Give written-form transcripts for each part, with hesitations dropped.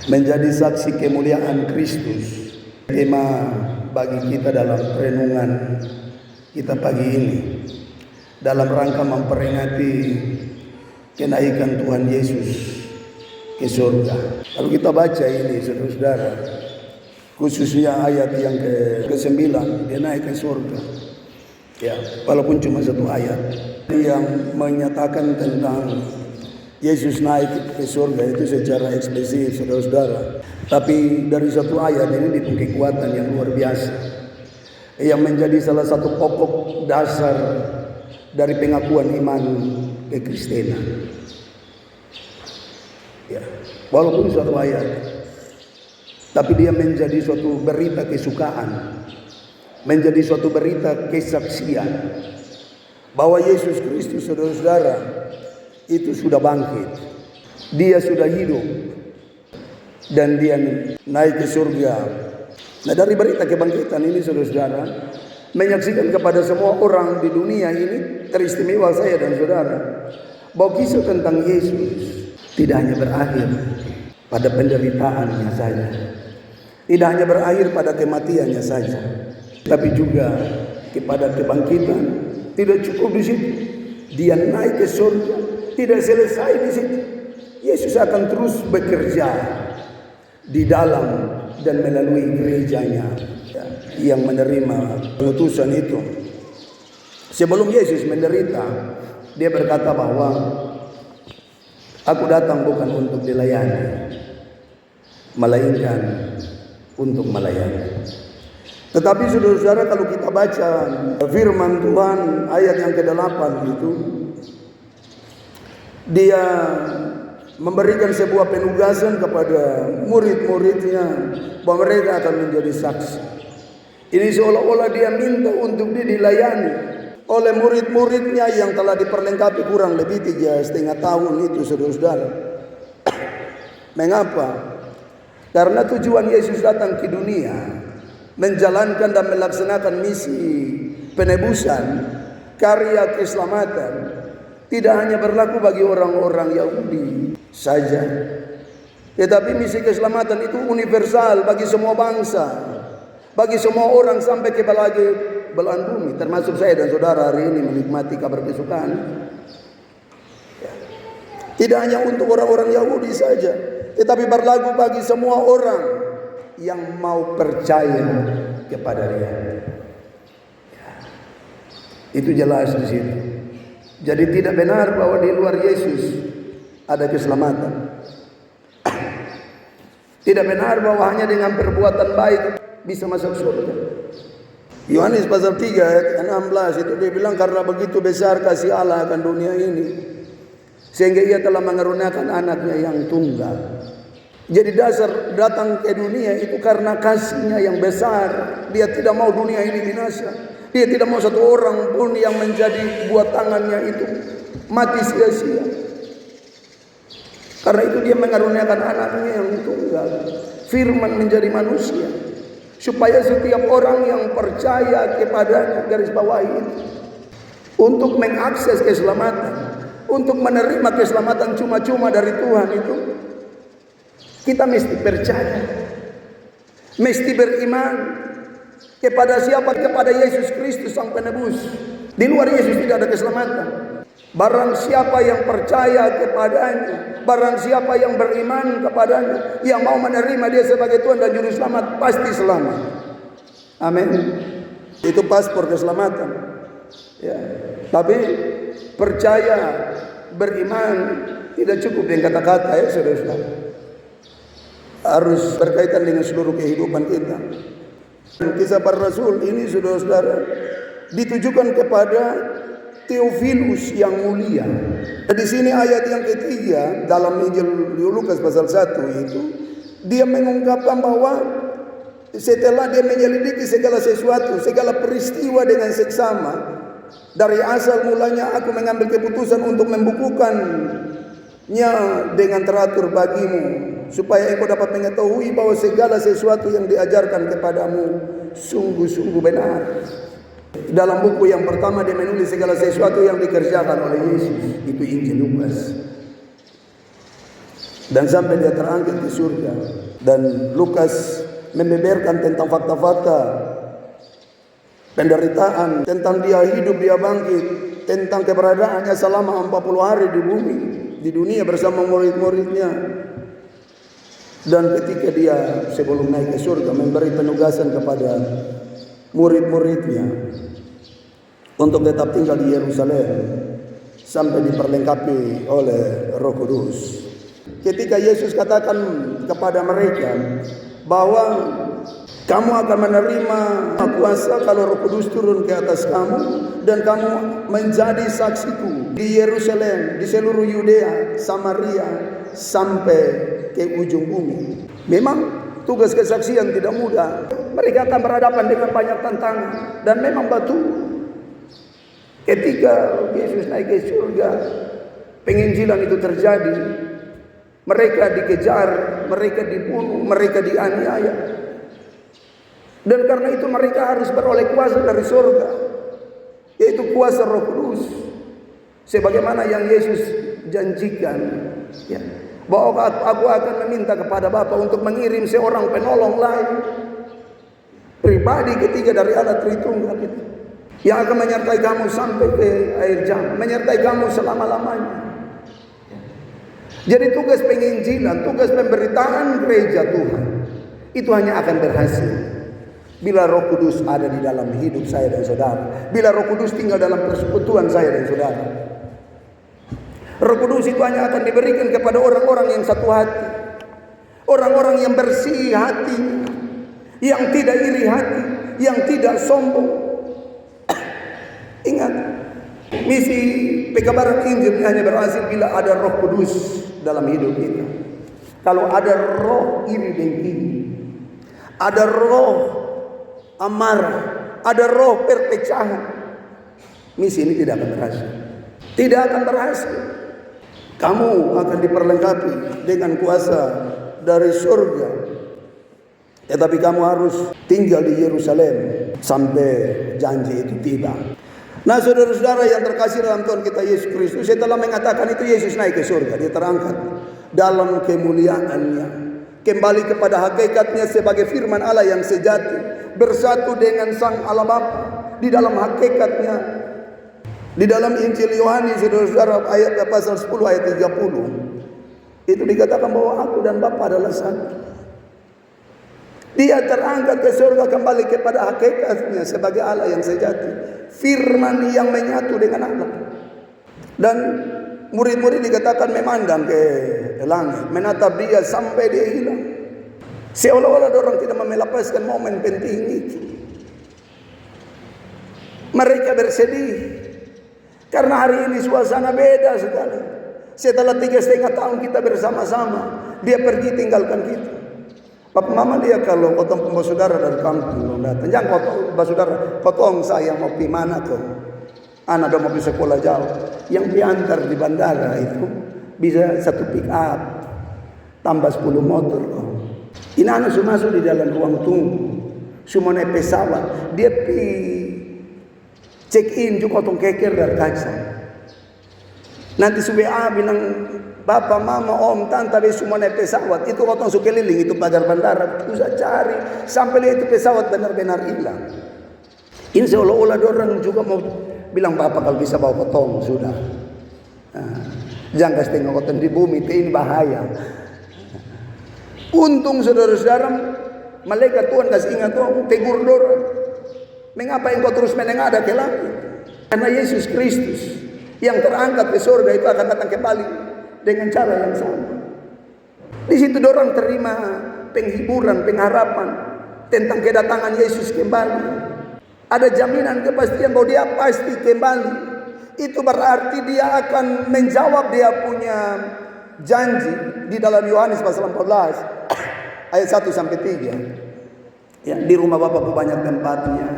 menjadi saksi kemuliaan Kristus. Tema bagi kita dalam renungan kita pagi ini dalam rangka memperingati kenaikan Tuhan Yesus ke surga. Kalau kita baca ini saudara-saudara, khususnya ayat yang ke-9, dia naik ke surga. Ya, walaupun cuma satu ayat yang menyatakan tentang Yesus naik ke surga itu secara eksplisit saudara-saudara. Tapi dari satu ayat ini dipenuhi kekuatan yang luar biasa, yang menjadi salah satu pokok dasar dari pengakuan iman kekristenan. Ya, walaupun satu ayat, tapi dia menjadi suatu berita kesukaan, menjadi suatu berita kesaksian bahwa Yesus Kristus saudara-saudara itu sudah bangkit, dia sudah hidup, dan dia naik ke surga. Nah, dari berita kebangkitan ini saudara-saudara menyaksikan kepada semua orang di dunia ini, teristimewa saya dan saudara, bahwa kisah tentang Yesus tidak hanya berakhir pada penderitaannya saja, tidak hanya berakhir pada kematiannya saja, tapi juga kepada kebangkitan. Tidak cukup di situ, dia naik ke surga, tidak selesai di situ. Yesus akan terus bekerja di dalam dan melalui gerejanya yang menerima pengutusan itu. Sebelum Yesus menderita, dia berkata bahwa aku datang bukan untuk dilayani, melainkan untuk melayani. Tetapi saudara-saudara, kalau kita baca firman Tuhan ayat yang ke-8 itu, dia memberikan sebuah penugasan kepada murid-muridnya bahwa mereka akan menjadi saksi. Ini seolah-olah dia minta untuk dilayani oleh murid-muridnya yang telah diperlengkapi kurang lebih 3,5 tahun itu saudara-saudara. Mengapa? Karena tujuan Yesus datang ke dunia menjalankan dan melaksanakan misi penebusan, karya keselamatan, tidak hanya berlaku bagi orang-orang Yahudi saja, tetapi misi keselamatan itu universal bagi semua bangsa, bagi semua orang sampai ke belahan bumi, termasuk saya dan saudara hari ini menikmati kabar kesukaan. Tidak hanya untuk orang-orang Yahudi saja, tetapi berlaku bagi semua orang yang mau percaya kepada Dia. Itu jelas di sini. Jadi tidak benar bahwa di luar Yesus ada keselamatan. Tidak benar bahwa hanya dengan perbuatan baik bisa masuk surga. Yohanes pasal 3 ayat 16 itu dia bilang, karena begitu besar kasih Allah akan dunia ini, sehingga Ia telah mengaruniakan anaknya yang tunggal. Jadi dasar datang ke dunia itu karena kasih-Nya yang besar. Dia tidak mau dunia ini binasa. Dia tidak mau satu orang pun yang menjadi buat tangannya itu mati sia-sia. Karena itu Dia mengaruniakan anaknya yang tunggal, firman menjadi manusia, supaya setiap orang yang percaya kepadanya, garis bawahi itu, untuk mengakses keselamatan, untuk menerima keselamatan cuma-cuma dari Tuhan itu, kita mesti percaya, mesti beriman kepada siapa? Kepada Yesus Kristus Sang Penebus. Di luar Yesus tidak ada keselamatan. Barang siapa yang percaya kepadanya, barang siapa yang beriman kepadanya, yang mau menerima Dia sebagai Tuhan dan Juru Selamat, pasti selamat. Amin. Itu paspor keselamatan. Ya. Tapi percaya, beriman tidak cukup dengan kata-kata ya saudara-saudara. Harus berkaitan dengan seluruh kehidupan kita. Kisah para Rasul ini saudara-saudara ditujukan kepada Theophilus yang mulia. Di sini ayat yang ketiga dalam Injil Lukas pasal 1 itu, dia mengungkapkan bahwa setelah dia menyelidiki segala sesuatu, segala peristiwa dengan seksama, dari asal mulanya aku mengambil keputusan untuk membukukannya dengan teratur bagimu, supaya engkau dapat mengetahui bahwa segala sesuatu yang diajarkan kepadamu sungguh-sungguh benar. Dalam buku yang pertama dia menulis segala sesuatu yang dikerjakan oleh Yesus, itu Injil Lukas. dan sampai dia terangkat ke surga. Dan Lukas membeberkan tentang fakta-fakta penderitaan, tentang dia hidup, dia bangkit, tentang keberadaannya selama 40 hari di bumi, di dunia bersama murid-muridnya. Dan ketika dia sebelum naik ke surga memberi penugasan kepada murid-muridnya untuk tetap tinggal di Yerusalem sampai diperlengkapi oleh Roh Kudus. Ketika Yesus katakan kepada mereka bahwa kamu akan menerima kuasa kalau Roh Kudus turun ke atas kamu, dan kamu menjadi saksiku di Yerusalem, di seluruh Yudea, Samaria, sampai ke ujung bumi. Memang tugas kesaksian tidak mudah. Mereka akan berhadapan dengan banyak tantangan, dan memang betul ketika Yesus naik ke surga, penginjilan itu terjadi. Mereka dikejar, mereka dibunuh, mereka dianiaya. Dan karena itu mereka harus beroleh kuasa dari surga, yaitu kuasa Roh Kudus, sebagaimana yang Yesus janjikan, ya, bahwa aku akan meminta kepada Bapa untuk mengirim seorang penolong lain, pribadi ketiga dari Allah Tritunggal itu, yang akan menyertai kamu sampai ke akhir zaman, menyertai kamu selama-lamanya. Jadi tugas penginjilan, tugas pemberitaan gereja Tuhan itu hanya akan berhasil bila Roh Kudus ada di dalam hidup saya dan saudara, bila Roh Kudus tinggal dalam persekutuan saya dan saudara. Roh Kudus itu hanya akan diberikan kepada orang-orang yang satu hati, orang-orang yang bersih hati, yang tidak iri hati, yang tidak sombong. Ingat, misi pekabaran Injil hanya berhasil bila ada Roh Kudus dalam hidup kita. Kalau ada roh iri dengki, ada roh amarah, ada roh perpecahan, misi ini tidak akan berhasil. Tidak akan berhasil. Kamu akan diperlengkapi dengan kuasa dari surga, tetapi kamu harus tinggal di Yerusalem sampai janji itu tiba. Nah, saudara-saudara yang terkasih dalam Tuhan kita Yesus Kristus, saya telah mengatakan itu Yesus naik ke surga, dia terangkat dalam kemuliaannya, kembali kepada hakikatnya sebagai firman Allah yang sejati, bersatu dengan Sang Allah Bapa di dalam hakikatnya. Di dalam Injil Yohanes, saudara-saudara, ayat pasal 10 ayat 30, itu dikatakan bahwa aku dan Bapa adalah satu. Dia terangkat ke surga kembali kepada hakikatnya sebagai Allah yang sejati, firman yang menyatu dengan Allah. Dan murid-murid dikatakan memandang ke langit, menatap dia sampai dia hilang, seolah-olah orang tidak melepaskan momen penting itu. Mereka bersedih karena hari ini suasana beda sekali. Setelah 3,5 tahun kita bersama-sama, dia pergi tinggalkan kita. Papa mama dia kalau potong pembawa saudara dari kampung datang, jangan potong pembawa saudara, potong saya mau pi mana tuh, anak udah mau pergi sekolah jauh, yang diantar di bandara itu bisa 1 pick up tambah 10 motor kok. Ini anak sudah masuk di dalam ruang tunggu, semua naik pesawat, dia pi check in juga potong keker dari kaca. Nanti sudah bilang Bapak, mama, om, tante, semua naik pesawat. Itu potong sekeliling itu pagar bandara. Usah cari sampai lihat itu pesawat benar-benar hilang. Ini seolah-olah orang juga mau bilang Bapak kalau bisa bawa potong sudah. Nah, jangan kasih tengok potong di bumi, ini bahaya. Untung saudara-saudara, malaikat Tuhan kasih ingat tuh, tegur dorang. Mengapa engkau terus menengadah ke langit? Karena Yesus Kristus yang terangkat ke surga itu akan datang kembali dengan cara yang sama. Di situ dorang terima penghiburan, pengharapan tentang kedatangan Yesus kembali. Ada jaminan kepastian bahwa dia pasti kembali. Itu berarti dia akan menjawab dia punya janji di dalam Yohanes pasal 14 ayat 1 sampai 3. Ya, di rumah Bapakku banyak tempatnya.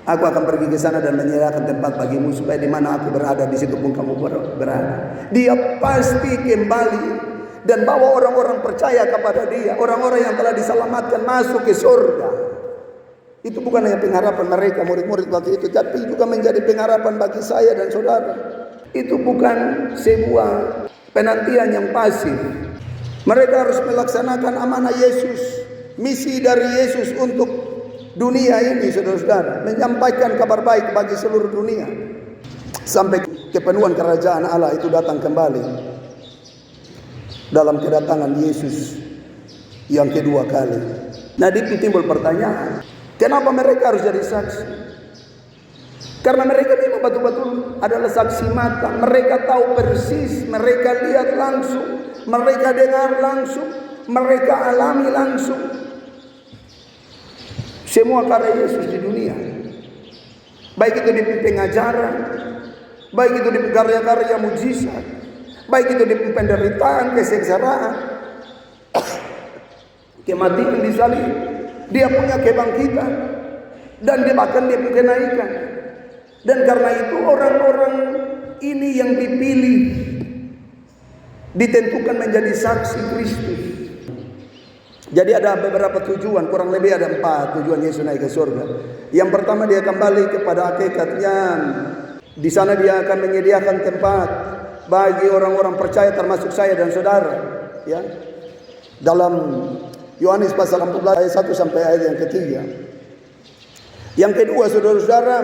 Aku akan pergi ke sana dan menyediakan tempat bagimu, supaya di mana aku berada di situ pun kamu berada. Dia pasti kembali dan bawa orang-orang percaya kepada dia, orang-orang yang telah diselamatkan masuk ke surga. Itu bukan hanya pengharapan mereka murid-murid waktu itu, tapi juga menjadi pengharapan bagi saya dan saudara. Itu bukan sebuah penantian yang pasif. Mereka harus melaksanakan amanah Yesus, misi dari Yesus untuk dunia ini, saudara-saudara, menyampaikan kabar baik bagi seluruh dunia sampai kepenuhan kerajaan Allah itu datang kembali dalam kedatangan Yesus yang kedua kali. Nah, itu timbul pertanyaan, kenapa mereka harus jadi saksi? Karena mereka memang betul-betul adalah saksi mata. Mereka tahu persis, mereka lihat langsung, mereka dengar langsung, mereka alami langsung semua karya Yesus di dunia. Baik itu di pengajaran, baik itu di karya-karya mujizat, baik itu di penderitaan, kesengsaraan, kematian di salib, dia punya kebangkitan, dan dia bahkan dia punya kenaikan. Dan karena itu orang-orang ini yang dipilih, ditentukan menjadi saksi Kristus. Jadi ada beberapa tujuan, kurang lebih ada 4 tujuan Yesus naik ke surga. Yang pertama, dia kembali kepada hakikatnya. Di sana dia akan menyediakan tempat bagi orang-orang percaya termasuk saya dan saudara. Ya, dalam Yohanes pasal 14 ayat 1 sampai ayat yang ketiga. Yang kedua, saudara-saudara,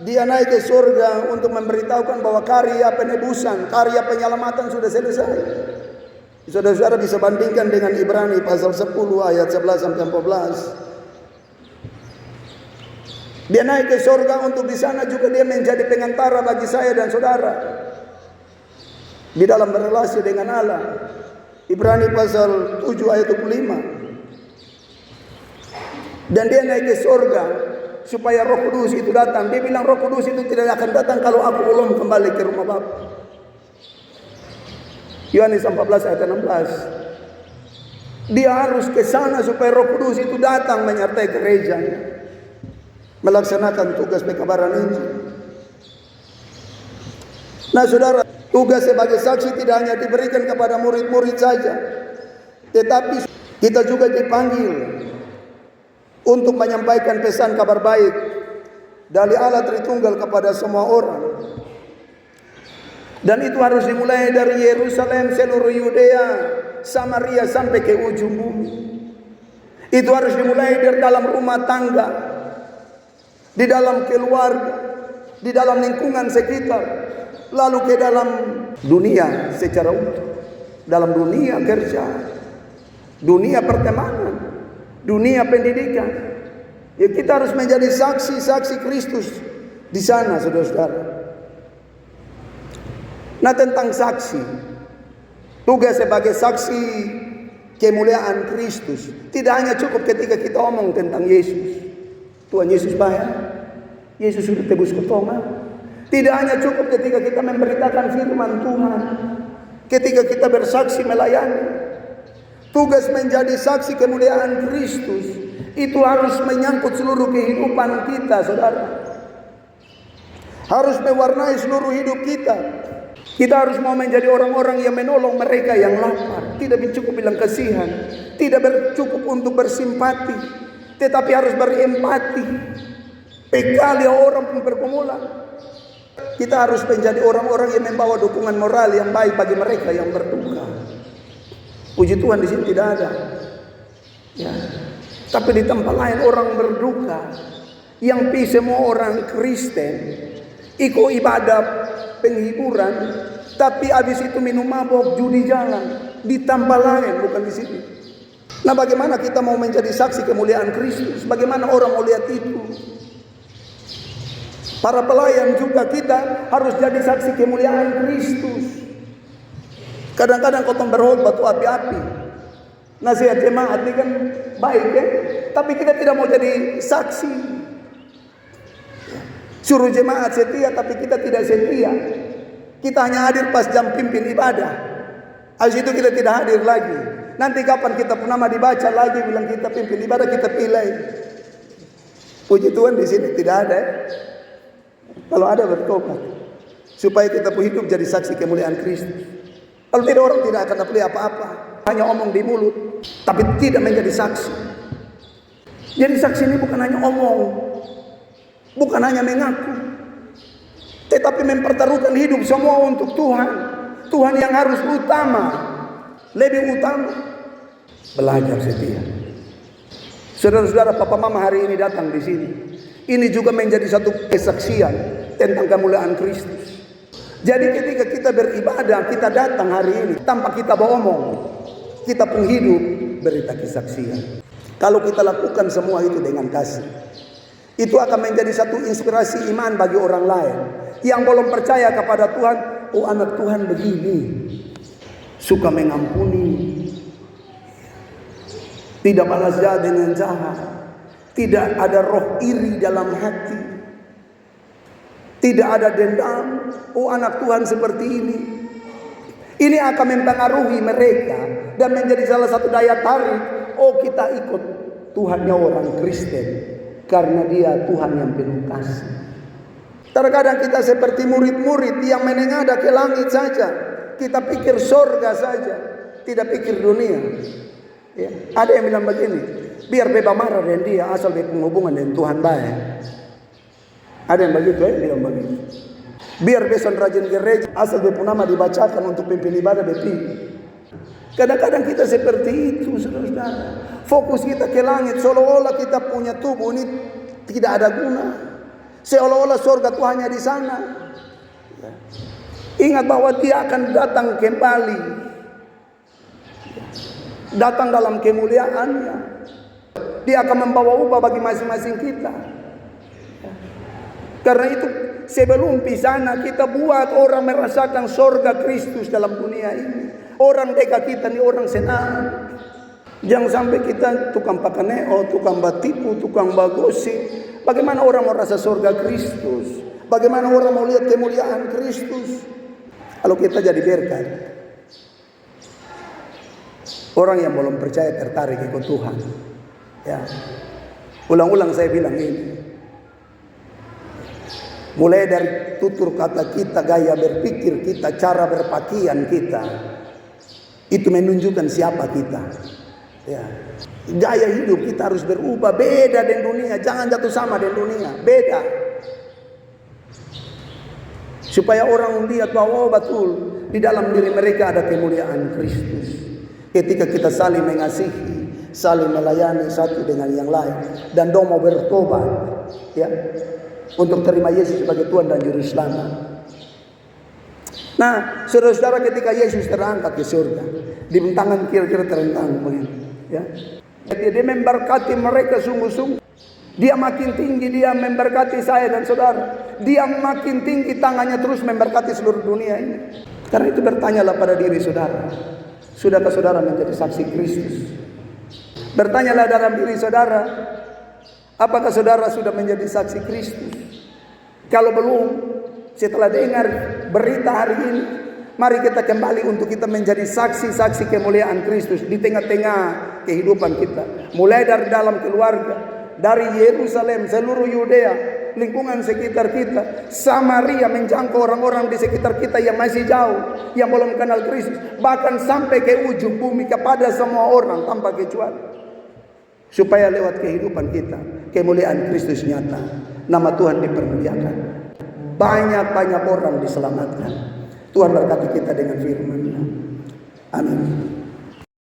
dia naik ke surga untuk memberitahukan bahwa karya penebusan, karya penyelamatan sudah selesai. Saudara-saudara bisa bandingkan dengan Ibrani pasal 10 ayat 11 sampai 14. Dia naik ke surga untuk di sana juga dia menjadi pengantara bagi saya dan saudara di dalam berrelasi dengan Allah. Ibrani pasal 7 ayat 25. Dan dia naik ke surga supaya Roh Kudus itu datang. Dia bilang Roh Kudus itu tidak akan datang kalau aku belum kembali ke rumah Bapa. Yohanes 14 ayat 16. Dia harus ke sana supaya Roh Kudus itu datang menyertai gerejanya, melaksanakan tugas pekabaran Injil. Nah, saudara, tugas sebagai saksi tidak hanya diberikan kepada murid-murid saja, tetapi kita juga dipanggil untuk menyampaikan pesan kabar baik dari Allah Tritunggal kepada semua orang. Dan itu harus dimulai dari Yerusalem, seluruh Yudea, Samaria sampai ke ujung bumi. Itu harus dimulai dari dalam rumah tangga, di dalam keluarga, di dalam lingkungan sekitar, lalu ke dalam dunia secara utuh, dalam dunia kerja, dunia pertemanan, dunia pendidikan. Ya, kita harus menjadi saksi-saksi Kristus di sana, saudara-saudara. Nah, tentang saksi, tugas sebagai saksi kemuliaan Kristus tidak hanya cukup ketika kita omong tentang Yesus. Tuhan Yesus bayar, Yesus sudah tebus ketoma. Tidak hanya cukup ketika kita memberitakan firman Tuhan, ketika kita bersaksi melayani. Tugas menjadi saksi kemuliaan Kristus itu harus menyangkut seluruh kehidupan kita, saudara. Harus mewarnai seluruh hidup kita. Kita harus mau menjadi orang-orang yang menolong mereka yang lapar. Tidak cukup bilang kasihan, tidak cukup untuk bersimpati, tetapi harus berempati. Bekali orang pergumulan. Kita harus menjadi orang-orang yang membawa dukungan moral yang baik bagi mereka yang berduka. Puji Tuhan, di sini tidak ada. Ya. Tapi di tempat lain orang berduka. Yang pi semua orang Kristen ikut ibadah penghiburan, tapi habis itu minum mabok, judi jalan di tempat lain, bukan di sini. Nah, bagaimana kita mau menjadi saksi kemuliaan Kristus? Bagaimana orang mau lihat itu? Para pelayan juga kita harus jadi saksi kemuliaan Kristus. Kadang-kadang kotong berhot batu api-api. Nasihat jemaat ini kan baik ya, tapi kita tidak mau jadi saksi. Suruh jemaat setia, tapi kita tidak setia. Kita hanya hadir pas jam pimpin ibadah. Habis itu kita tidak hadir lagi. Nanti kapan kita pun nama dibaca lagi, bilang kita pimpin ibadah, kita pilih. Puji Tuhan, di sini tidak ada. Kalau ada, bertobat, supaya kita pun hidup jadi saksi kemuliaan Kristus. Kalau tidak, orang tidak akan dapat apa-apa. Hanya omong di mulut, tapi tidak menjadi saksi. Jadi saksi ini bukan hanya omong, bukan hanya mengaku, tetapi mempertaruhkan hidup semua untuk Tuhan. Tuhan yang harus utama, lebih utama. Belajar setia. Saudara-saudara, papa mama hari ini datang di sini. Ini juga menjadi satu kesaksian tentang kemuliaan Kristus. Jadi ketika kita beribadah, kita datang hari ini tanpa kita beromong, kita pun hidup berita kesaksian. Kalau kita lakukan semua itu dengan kasih, itu akan menjadi satu inspirasi iman bagi orang lain yang belum percaya kepada Tuhan. Oh, anak Tuhan begini, suka mengampuni, tidak balas jahat dengan jahat, tidak ada roh iri dalam hati, tidak ada dendam. Oh, anak Tuhan seperti ini. Ini akan mempengaruhi mereka dan menjadi salah satu daya tarik. Oh, kita ikut Tuhannya orang Kristen karena dia Tuhan yang penuh kasih. Terkadang kita seperti murid-murid yang menengadah ke langit saja. Kita pikir surga saja, tidak pikir dunia. Ya. Ada yang bilang begini, biar beba marah dengan dia asal dia penghubungan dengan Tuhan baik. Ada yang begitu ya, bilang begitu. Biar besok rajin gereja asal dia nama dibacakan untuk pimpin ibadah bepi. Kadang-kadang kita seperti itu, saudara-saudara. Fokus kita ke langit, seolah-olah kita punya tubuh ini tidak ada guna. Seolah-olah surga Tuhannya di sana. Ingat bahwa dia akan datang kembali. Datang dalam kemuliaannya. Dia akan membawa upah bagi masing-masing kita. Karena itu sebelum di sana kita buat orang merasakan surga Kristus dalam dunia ini. Orang dekat kita ini orang senang. Jangan sampai kita tukang pakaneo, tukang batipu, tukang bagosi. Bagaimana orang mau rasa surga Kristus? Bagaimana orang mau lihat kemuliaan Kristus? Kalau kita jadi berkat, orang yang belum percaya tertarik ikut Tuhan. Ya, ulang-ulang saya bilang ini. Mulai dari tutur kata kita, gaya berpikir kita, cara berpakaian kita, itu menunjukkan siapa kita. Ya. Gaya hidup kita harus berubah, beda dengan dunia. Jangan jatuh sama dengan dunia, beda. Supaya orang lihat bahwa betul di dalam diri mereka ada kemuliaan Kristus. Ketika kita saling mengasihi, saling melayani satu dengan yang lain, dan doa mau bertobat, ya, untuk terima Yesus sebagai Tuhan dan Juru Selamat. Nah, saudara-saudara, ketika Yesus terangkat ke surga, di tangan kiri-kiri terentang begini, ya. Dia memberkati mereka sungguh-sungguh. Dia makin tinggi, dia memberkati saya dan saudara. Dia makin tinggi, tangannya terus memberkati seluruh dunia ini. Karena itu bertanyalah pada diri saudara, sudahkah saudara menjadi saksi Kristus? Bertanyalah dalam diri saudara, apakah saudara sudah menjadi saksi Kristus? Kalau belum, setelah dengar berita hari ini, mari kita kembali untuk kita menjadi saksi-saksi kemuliaan Kristus di tengah-tengah kehidupan kita. Mulai dari dalam keluarga, dari Yerusalem, seluruh Yudea, lingkungan sekitar kita, Samaria, menjangkau orang-orang di sekitar kita yang masih jauh, yang belum kenal Kristus, bahkan sampai ke ujung bumi kepada semua orang tanpa kecuali. Supaya lewat kehidupan kita, kemuliaan Kristus nyata, nama Tuhan dipermuliakan, banyak-banyak orang diselamatkan. Tuhan berkati kita dengan firman-Nya. Amin.